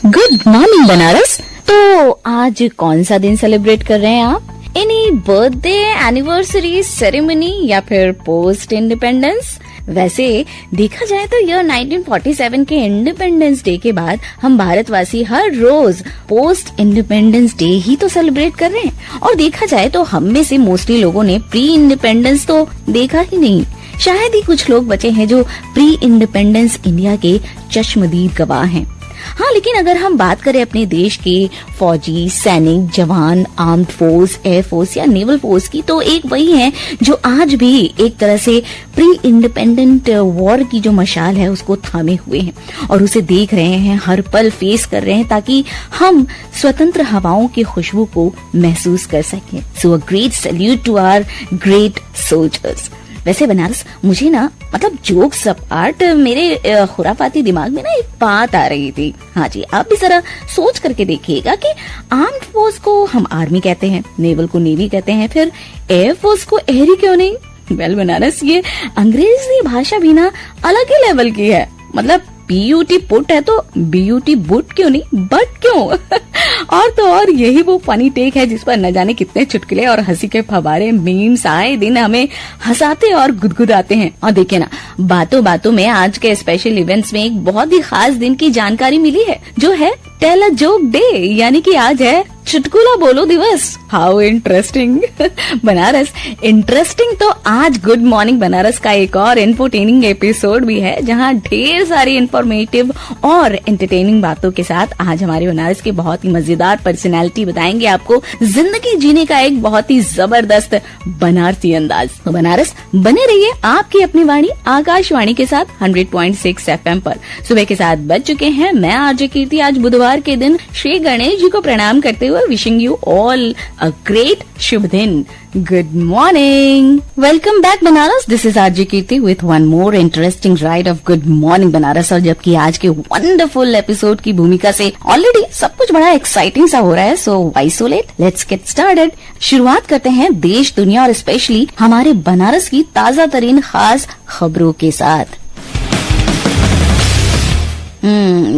Good morning Banaras. तो आज कौन सा दिन सेलिब्रेट कर रहे हैं आप? एनी बर्थडे, एनिवर्सरी, सेरेमनी या फिर पोस्ट इंडिपेंडेंस? वैसे देखा जाए तो यह 1947 के इंडिपेंडेंस डे के बाद हम भारतवासी हर रोज पोस्ट इंडिपेंडेंस डे ही तो सेलिब्रेट कर रहे हैं। और देखा जाए तो हम में से मोस्टली लोगों ने प्री इंडिपेंडेंस तो देखा ही नहीं। शायद ही कुछ लोग बचे हैं जो प्री इंडिपेंडेंस इंडिया के चश्मदीद गवाह हैं। हाँ, लेकिन अगर हम बात करें अपने देश के फौजी, सैनिक, जवान, आर्म्ड फोर्स, एयर फोर्स या नेवल फोर्स की, तो एक वही है जो आज भी एक तरह से प्री इंडिपेंडेंट वॉर की जो मशाल है उसको थामे हुए हैं और उसे देख रहे हैं, हर पल फेस कर रहे हैं ताकि हम स्वतंत्र हवाओं की खुशबू को महसूस कर सकें। So a great salute to our great soldiers. वैसे बनारस, मुझे ना मतलब जोक्स अपार्ट मेरे खुराफाती दिमाग में ना एक बात आ रही थी। हाँ जी, आप भी जरा सोच करके देखिएगा कि आर्म्ड फोर्स को हम आर्मी कहते हैं, नेवल को नेवी कहते हैं, फिर एयर फोर्स को एयरी क्यों नहीं? वेल बनारस, ये अंग्रेजी भाषा भी ना अलग ही लेवल की है। मतलब पीयूटी पुट है तो बीयूटी बुट क्यों नहीं, बट क्यों? और तो और यही वो फनी टेक है जिस पर न जाने कितने चुटकुले और हंसी के फवारे, मीम्स आए दिन हमें हंसाते और गुदगुदाते हैं। और देखिए ना, बातों बातों में आज के स्पेशल इवेंट्स में एक बहुत ही खास दिन की जानकारी मिली है, जो है टेल अ जोक डे, यानी कि आज है चुटकुला बोलो दिवस। How interesting. बनारस, इंटरेस्टिंग तो आज गुड मॉर्निंग बनारस का एक और एंटरटेनिंग एपिसोड भी है, जहां ढेर सारी इंफॉर्मेटिव और एंटरटेनिंग बातों के साथ आज हमारे बनारस के बहुत ही मजेदार पर्सनैलिटी बताएंगे आपको जिंदगी जीने का एक बहुत ही जबरदस्त बनारसी अंदाज। तो बनारस, बने रहिए आपकी अपनी वाणी आकाशवाणी के साथ 100.6 FM पर। सुबह के 7 बज चुके हैं। मैं आरजे कीर्ति आज बुधवार के दिन श्री गणेश जी को प्रणाम करते हुए wishing you all a great शुभ दिन। Good morning, welcome back Banaras. This is RJ Kirti with one more interesting ride of good morning Banaras. और जबकि आज के वंडरफुल एपिसोड की भूमिका से ऑलरेडी सब कुछ बड़ा एक्साइटिंग सा हो रहा है, so why so let, let's get started. शुरुआत करते हैं देश, दुनिया और स्पेशली हमारे बनारस की ताजा तरीन खास खबरों के साथ।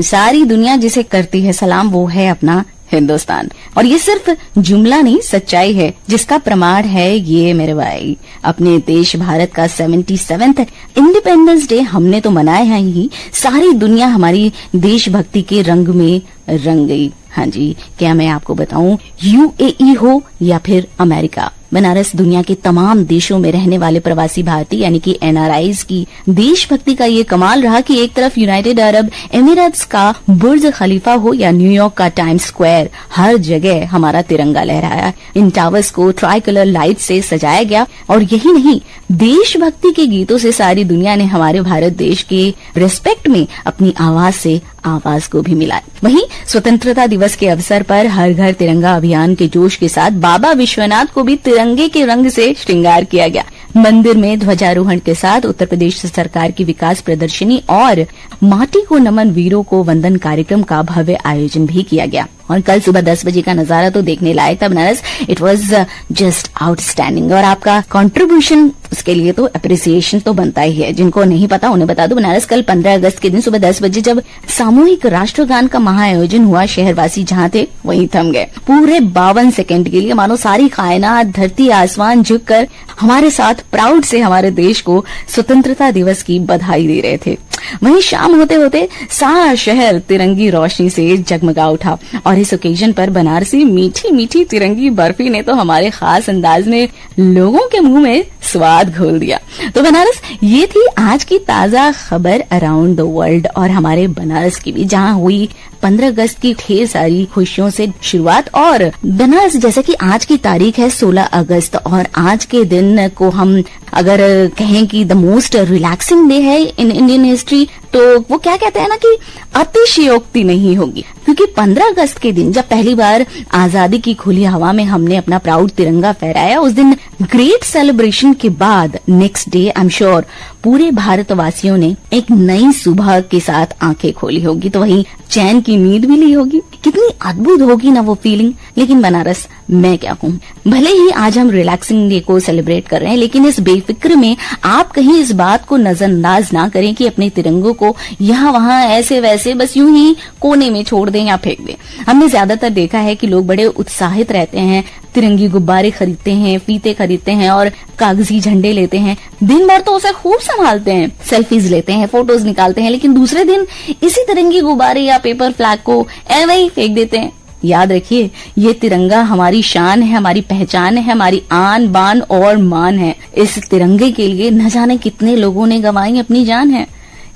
सारी दुनिया जिसे करती है सलाम वो है अपना हिंदुस्तान। और ये सिर्फ जुमला नहीं, सच्चाई है, जिसका प्रमाण है ये मेरे भाई। अपने देश भारत का 77th इंडिपेंडेंस डे हमने तो मनाया ही, सारी दुनिया हमारी देशभक्ति के रंग में रंग गई। हाँ जी, क्या मैं आपको बताऊं, यूएई हो या फिर अमेरिका, बनारस दुनिया के तमाम देशों में रहने वाले प्रवासी भारतीय यानी कि एनआरआईज की देशभक्ति का ये कमाल रहा कि एक तरफ यूनाइटेड अरब एमिरेट्स का बुर्ज खलीफा हो या न्यूयॉर्क का टाइम्स स्क्वायर, हर जगह हमारा तिरंगा लहराया। इन टावर्स को ट्राई कलर लाइट से सजाया गया। और यही नहीं, देशभक्ति के गीतों से सारी दुनिया ने हमारे भारत देश के रिस्पेक्ट में अपनी आवाज से आवाज को भी मिलाया। वहीं स्वतंत्रता दिवस के अवसर पर हर घर तिरंगा अभियान के जोश के साथ बाबा विश्वनाथ को भी तिरंगे के रंग से श्रृंगार किया गया। मंदिर में ध्वजारोहण के साथ उत्तर प्रदेश सरकार की विकास प्रदर्शनी और माटी को नमन वीरों को वंदन कार्यक्रम का भव्य आयोजन भी किया गया। और कल सुबह 10 बजे का नजारा तो देखने लायक था Banaras. It was just outstanding. और आपका कंट्रीब्यूशन, उसके लिए तो अप्रिसिएशन तो बनता ही है। जिनको नहीं पता उन्हें बता दो, बनारस कल 15 अगस्त के दिन सुबह 10 बजे जब सामूहिक राष्ट्रगान का महाआयोजन हुआ, शहरवासी जहां थे वहीं थम गए। पूरे 52 सेकंड के लिए मानो सारी कायनात, धरती आसमान झुककर हमारे साथ प्राउड से हमारे देश को स्वतंत्रता दिवस की बधाई दे रहे थे। वहीं शाम होते होते सारा शहर तिरंगी रोशनी से जगमगा उठा। और इस ओकेजन पर बनारसी मीठी मीठी तिरंगी बर्फी ने तो हमारे खास अंदाज में लोगों के मुंह में स्वाद घोल दिया। तो बनारस, ये थी आज की ताजा खबर अराउंड द वर्ल्ड और हमारे बनारस की भी, जहां हुई 15 अगस्त की ढेर सारी खुशियों से शुरुआत। और बनारस, जैसे कि आज की तारीख है 16 अगस्त और आज के दिन को हम अगर कहें कि द मोस्ट रिलैक्सिंग डे है इन इंडियन हिस्ट्री, तो वो क्या कहते हैं ना कि अतिशयोक्ति नहीं होगी, क्योंकि 15 अगस्त के दिन जब पहली बार आजादी की खुली हवा में हमने अपना प्राउड तिरंगा फहराया, उस दिन ग्रेट सेलिब्रेशन के बाद next day I am sure पूरे भारतवासियों ने एक नई सुबह के साथ आंखें खोली होगी, तो वहीं चैन की नींद भी ली होगी। कितनी अद्भुत होगी ना वो फीलिंग लेकिन बनारस मैं क्या कहूँ, भले ही आज हम रिलैक्सिंग डे को सेलिब्रेट कर रहे हैं, लेकिन इस बेफिक्र में आप कहीं इस बात को नजरअंदाज ना करें कि अपने तिरंगों को यहाँ वहाँ ऐसे वैसे बस यूं ही कोने में छोड़ दें या फेंक दें। हमने ज्यादातर देखा है कि लोग बड़े उत्साहित रहते हैं, तिरंगी गुब्बारे खरीदते हैं, फीते खरीदते हैं और कागजी झंडे लेते हैं। दिन भर तो उसे खूब संभालते हैं, सेल्फीज लेते हैं, फोटोज निकालते हैं, लेकिन दूसरे दिन इसी तिरंगी गुब्बारे या पेपर फ्लैग को ऐसे ही फेंक देते हैं। याद रखिए, ये तिरंगा हमारी शान है, हमारी पहचान है, हमारी आन बान और मान है। इस तिरंगे के लिए न जाने कितने लोगों ने गंवाई अपनी जान है।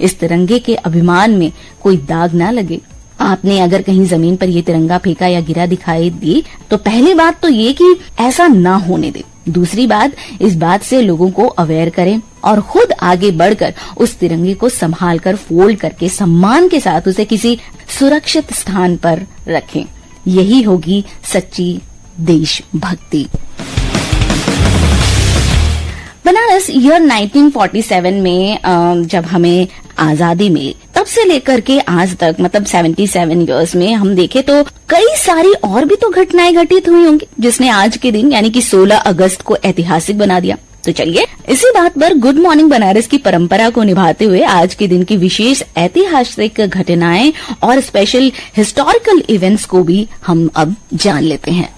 इस तिरंगे के अभिमान में कोई दाग ना लगे। आपने अगर कहीं जमीन पर ये तिरंगा फेंका या गिरा दिखाई दी तो पहली बात तो ये कि ऐसा ना होने दे। दूसरी बात, इस बात से लोगों को अवेयर करें और खुद आगे बढ़कर उस तिरंगे को संभाल कर फोल्ड करके सम्मान के साथ उसे किसी सुरक्षित स्थान पर रखें। यही होगी सच्ची देशभक्ति। बनारस ईयर 1947 में जब हमें आजादी मिली तब से लेकर के आज तक, मतलब 77 इयर्स में हम देखें तो कई सारी और भी तो घटनाएं घटित हुई होंगी जिसने आज के दिन यानी कि 16 अगस्त को ऐतिहासिक बना दिया। तो चलिए इसी बात पर गुड मॉर्निंग बनारस की परंपरा को निभाते हुए आज के दिन की विशेष ऐतिहासिक घटनाएं और स्पेशल हिस्टोरिकल इवेंट्स को भी हम अब जान लेते हैं।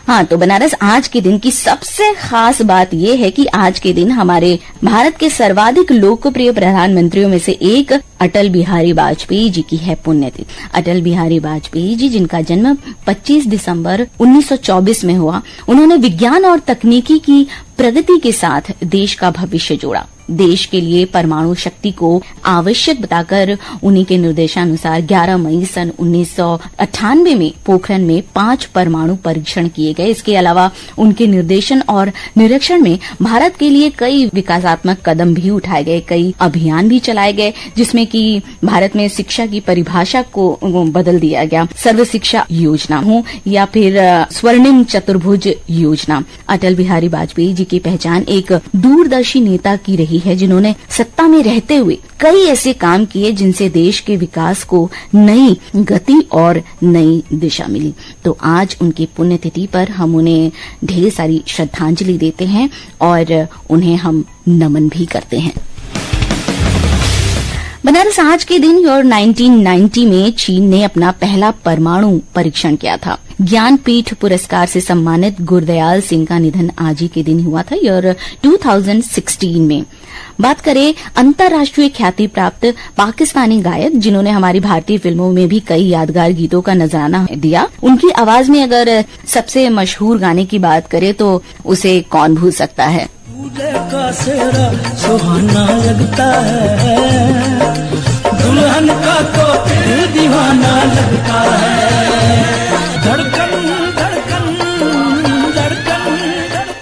हाँ, तो बनारस आज के दिन की सबसे खास बात यह है कि आज के दिन हमारे भारत के सर्वाधिक लोकप्रिय प्रधानमंत्रियों में से एक अटल बिहारी वाजपेयी जी की है पुण्यतिथि। अटल बिहारी वाजपेयी जी, जिनका जन्म 25 दिसंबर 1924 में हुआ, उन्होंने विज्ञान और तकनीकी की प्रगति के साथ देश का भविष्य जोड़ा। देश के लिए परमाणु शक्ति को आवश्यक बताकर उन्हीं के निर्देशानुसार 11 मई सन 1998 में पोखरण में 5 परमाणु परीक्षण किए गए। इसके अलावा उनके निर्देशन और निरीक्षण में भारत के लिए कई विकासात्मक कदम भी उठाए गए, कई अभियान भी चलाए गए, जिसमें कि भारत में शिक्षा की परिभाषा को बदल दिया गया। सर्व शिक्षा योजना हो या फिर स्वर्णिम चतुर्भुज योजना। अटल बिहारी वाजपेयी जी की पहचान एक दूरदर्शी नेता की रही है, जिन्होंने सत्ता में रहते हुए कई ऐसे काम किए जिनसे देश के विकास को नई गति और नई दिशा मिली। तो आज उनकी पुण्यतिथि पर हम उन्हें ढेर सारी श्रद्धांजलि देते हैं और उन्हें हम नमन भी करते हैं। बनारस आज के दिन और 1990 में चीन ने अपना पहला परमाणु परीक्षण किया था। ज्ञानपीठ पुरस्कार से सम्मानित गुरदयाल सिंह का निधन आज ही के दिन हुआ था, ईयर 2016 में। बात करें अंतर्राष्ट्रीय ख्याति प्राप्त पाकिस्तानी गायक जिन्होंने हमारी भारतीय फिल्मों में भी कई यादगार गीतों का नजराना दिया, उनकी आवाज में अगर सबसे मशहूर गाने की बात करें तो उसे कौन भूल सकता है। का सेहरा सुहाना लगता है, दुल्हन का तो दिल दीवाना लगता है, धड़कन धड़कन धड़कन।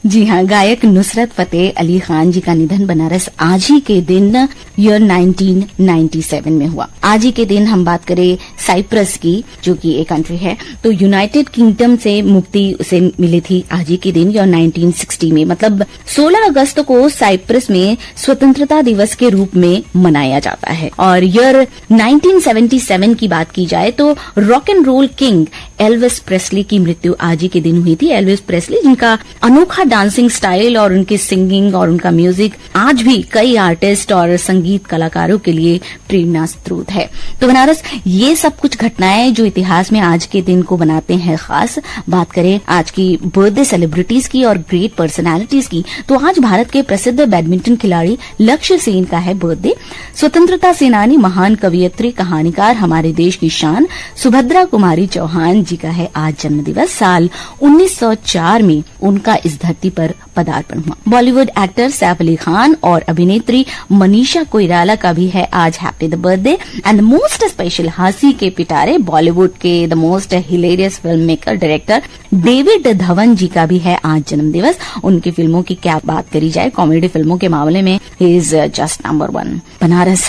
जी हाँ, गायक नुसरत फतेह अली खान जी का निधन बनारस आज ही के दिन ईयर 1997 में हुआ। आज ही के दिन हम बात करें साइप्रस की, जो कि एक कंट्री है, तो यूनाइटेड किंगडम से मुक्ति उसे मिली थी आज ही के दिन ईयर 1960 में। मतलब 16 अगस्त को साइप्रस में स्वतंत्रता दिवस के रूप में मनाया जाता है। और ईयर 1977 की बात की जाए तो rock and roll king Elvis Presley की मृत्यु आज ही के दिन हुई थी। एल्विस प्रेस्ली, जिनका अनोखा डांसिंग स्टाइल और उनकी सिंगिंग और उनका म्यूजिक आज भी कई आर्टिस्ट और संगीत कलाकारों के लिए प्रेरणा स्रोत है। तो बनारस ये सब कुछ घटनाएं जो इतिहास में आज के दिन को बनाते हैं खास। बात करें आज की बर्थडे सेलिब्रिटीज की और ग्रेट पर्सनालिटीज की, तो आज भारत के प्रसिद्ध बैडमिंटन खिलाड़ी लक्ष्य सेन का है बर्थडे। स्वतंत्रता सेनानी, महान कवियत्री, कहानीकार, हमारे देश की शान सुभद्रा कुमारी चौहान जी का है आज जन्मदिवस। साल 1904 में उनका इस धरती पर पदार्पण हुआ। बॉलीवुड एक्टर सैफ अली खान और अभिनेत्री मनीषा कोइराला का भी है आज happy the birthday. And most special हंसी के पिटारे बॉलीवुड के the most hilarious film maker director David Dhawan ji का भी है आज जन्मदिवस। उनकी फिल्मों की क्या बात करी जाए, कॉमेडी फिल्मों के मामले में he is just number 1। Banaras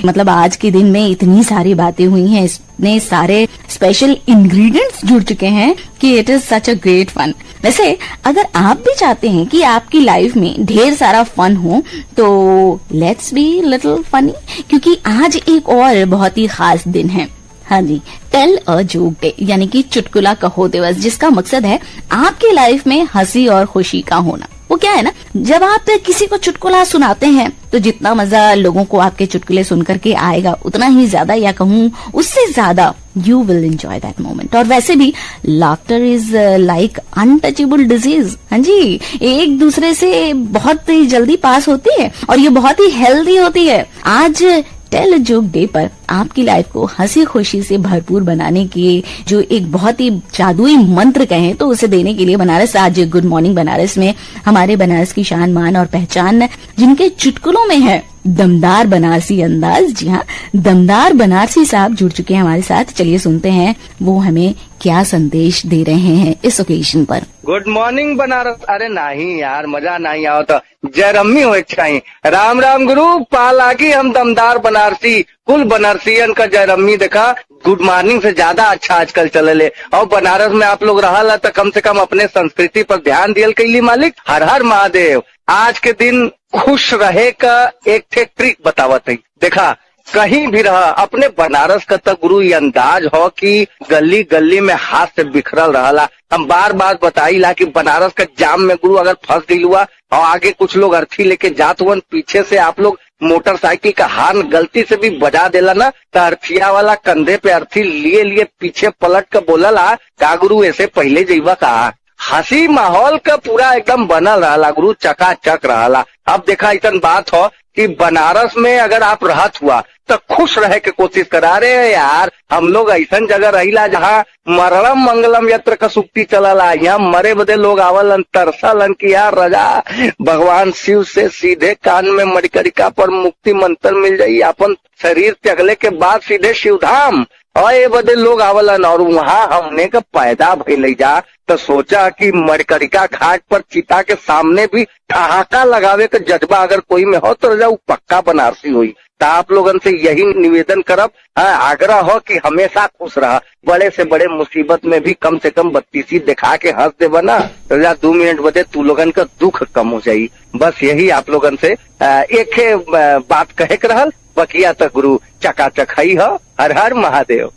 मतलब आज के दिन में इतनी सारी बातें हुई हैं, इतने सारे स्पेशल इंग्रेडिएंट्स जुड़ चुके हैं कि it is such a great fun. वैसे अगर आप भी चाहते हैं कि आपकी लाइफ में ढेर सारा फन हो तो लेट्स बी लिटिल फनी, क्योंकि आज एक और बहुत ही खास दिन है। हाँ जी, टेल अ जोक डे यानी कि चुटकुला कहो दिवस, जिसका मकसद है आपकी लाइफ में हंसी और खुशी का होना। वो क्या है ना, जब आप किसी को चुटकुला सुनाते हैं तो जितना मजा लोगों को आपके चुटकुले सुनकर के आएगा, उतना ही ज्यादा, या कहूँ उससे ज्यादा, you will enjoy that moment. और वैसे भी laughter is like untouchable disease. हाँ जी, एक दूसरे से बहुत ही जल्दी पास होती है और ये बहुत ही हेल्दी होती है। आज टेल अ जोक डे पर आपकी लाइफ को हंसी खुशी से भरपूर बनाने के जो एक बहुत ही जादुई मंत्र कहें तो उसे देने के लिए बनारस आज गुड मॉर्निंग बनारस में हमारे बनारस की शान मान और पहचान, जिनके चुटकुलों में है दमदार बनारसी अंदाज। जी हाँ, दमदार बनारसी साहब जुड़ चुके हैं हमारे साथ। चलिए सुनते हैं वो हमें क्या संदेश दे रहे हैं इस ओकेजन पर। Good morning Banaras. अरे नहीं यार, मजा नहीं आओ तो जयरम्मी हो चाहिए। राम राम गुरु, पाल आगी हम दमदार बनारसी, कुल बनारसियन का जयरम्मी देखा गुड मॉर्निंग से ज्यादा अच्छा आजकल चले ले। और बनारस में आप लोग रहा तो कम से कम अपने संस्कृति पर ध्यान दियल कैली मालिक। हर हर महादेव। आज के दिन खुश रहे का एक ट्रिक बतावत है। देखा, कहीं भी रहा, अपने बनारस का तो गुरु ये अंदाज हो कि गली गली में हाथ से बिखरल रहा। हम बार बार बताईला कि बनारस का जाम में गुरु अगर फंस गई हुआ और आगे कुछ लोग अर्थी लेके जात हुआ, पीछे से आप लोग मोटरसाइकिल का हार्न गलती से भी बजा देला ना, तो अर्थिया वाला कंधे पे अर्थी लिए लिए पीछे पलट कर बोलला का गुरु ऐसे पहले जइबा का। हंसी माहौल का पूरा एकदम बनल रहा गुरु, चकाचक रहा। अब देखा ऐसा बात हो कि बनारस में अगर आप रहत हुआ तो खुश रहे के कोशिश करा रहे यार। हम लोग ऐसा जगह रहीला जहाँ मरणम मंगलम यत्र का सुक्ति चलला। यहाँ मरे बदे लोग आवलन, तरसलन कि यार रजा भगवान शिव से सीधे कान में मणिकरिका पर मुक्ति मंत्र मिल जाई, अपन शरीर त्यागले के बाद सीधे शिवधाम। और ये बदे लोग आवलन और वहाँ हमने का पैदा भइल जा तो सोचा कि मणिकरिका घाट पर चिता के सामने भी ठहाका लगावे का जज्बा अगर कोई में हो तो रजा पक्का बनारसी हुई। तो आप लोगन से यही निवेदन करब, आग्रह हो कि हमेशा खुश रहा। बड़े से बड़े मुसीबत में भी कम से कम बत्तीसी दिखा के हंस दे बना, रजा 2 मिनट बदे तू लोगन का दुख कम हो जाई। बस यही आप लोगन से एक बात कहे के रहल। बकिया तक गुरु चकाचक हई हो। हर हर महादेव।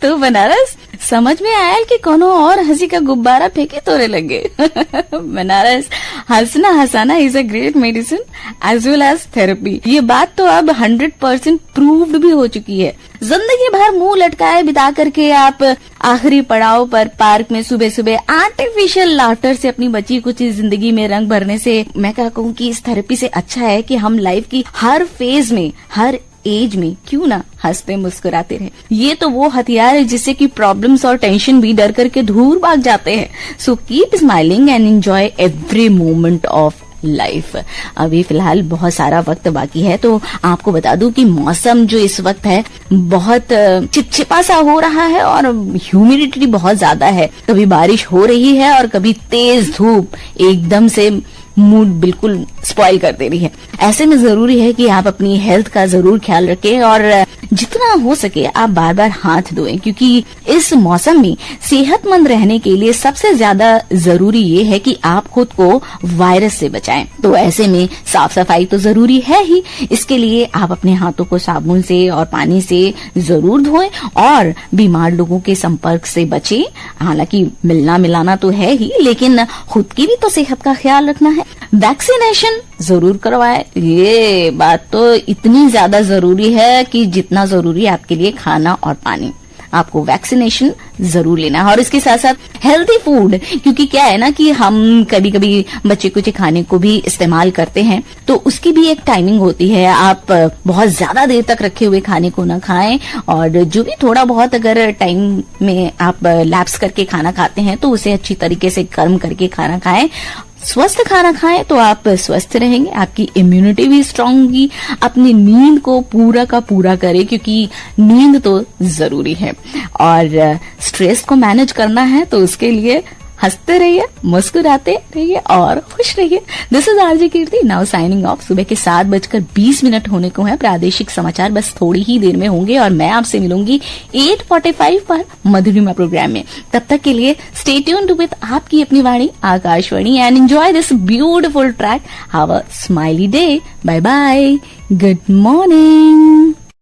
तो बनारस समझ में आया कि कोनो और हंसी का गुब्बारा फेंके तोरे लगे। बनारस, हंसना हंसाना is a great medicine as well as therapy. ये बात तो अब 100% प्रूव्ड भी हो चुकी है। जिंदगी भर मुंह लटकाए बिता करके आप आखिरी पड़ाव पर पार्क में सुबह सुबह आर्टिफिशियल लाफ्टर से अपनी बची कुछ जिंदगी में रंग भरने से मैं क्या कहूँ कि इस थेरेपी से अच्छा है कि हम लाइफ की हर फेज में, हर एज में क्यों ना हंसते मुस्कुराते रहे। ये तो वो हथियार है जिससे कि प्रॉब्लम्स और टेंशन भी डर करके दूर भाग जाते हैं। So keep smiling and enjoy every moment of life. अभी फिलहाल बहुत सारा वक्त बाकी है, तो आपको बता दूं कि मौसम जो इस वक्त है बहुत चिपचिपा सा हो रहा है और ह्यूमिडिटी बहुत ज्यादा है। कभी बारिश हो रही है और कभी तेज धूप एकदम से मूड बिल्कुल स्पॉइल कर दे रही है। ऐसे में जरूरी है कि आप अपनी हेल्थ का जरूर ख्याल रखें और जितना हो सके आप बार बार हाथ धोएं, क्योंकि इस मौसम में सेहतमंद रहने के लिए सबसे ज्यादा जरूरी ये है कि आप खुद को वायरस से बचाएं। तो ऐसे में साफ सफाई तो जरूरी है ही। इसके लिए आप अपने हाथों को साबुन से और पानी से जरूर धोएं और बीमार लोगों के संपर्क से बचें। हालांकि मिलना मिलाना तो है ही, लेकिन खुद की भी तो सेहत का ख्याल रखना है। वैक्सीनेशन जरूर करवाएं। ये बात तो इतनी ज्यादा जरूरी है कि जितना जरूरी है आपके लिए खाना और पानी, आपको वैक्सीनेशन जरूर लेना है। और इसके साथ साथ हेल्थी फूड, क्योंकि क्या है ना कि हम कभी कभी बच्चे कुछ खाने को भी इस्तेमाल करते हैं, तो उसकी भी एक टाइमिंग होती है। आप बहुत ज्यादा देर तक रखे हुए खाने को ना खाएं और जो भी थोड़ा बहुत अगर टाइम में आप लैप्स करके खाना खाते हैं तो उसे अच्छी तरीके से गर्म करके खाना खाएं। स्वस्थ खाना खाएं तो आप स्वस्थ रहेंगे, आपकी इम्यूनिटी भी स्ट्रांग होगी। अपनी नींद को पूरा का पूरा करें, क्योंकि नींद तो जरूरी है। और स्ट्रेस को मैनेज करना है तो उसके लिए हंसते रहिए, मुस्कुराते रहिए और खुश रहिए। This is RJ Kirti, now signing off. सुबह के 7:20 होने को है। प्रादेशिक समाचार बस थोड़ी ही देर में होंगे और मैं आपसे मिलूंगी 8:45 पर मधुरिमा प्रोग्राम में। तब तक के लिए स्टे ट्यून्ड विद आपकी अपनी वाणी Akashvani and enjoy this beautiful track. Have a smiley day. Bye bye, good morning.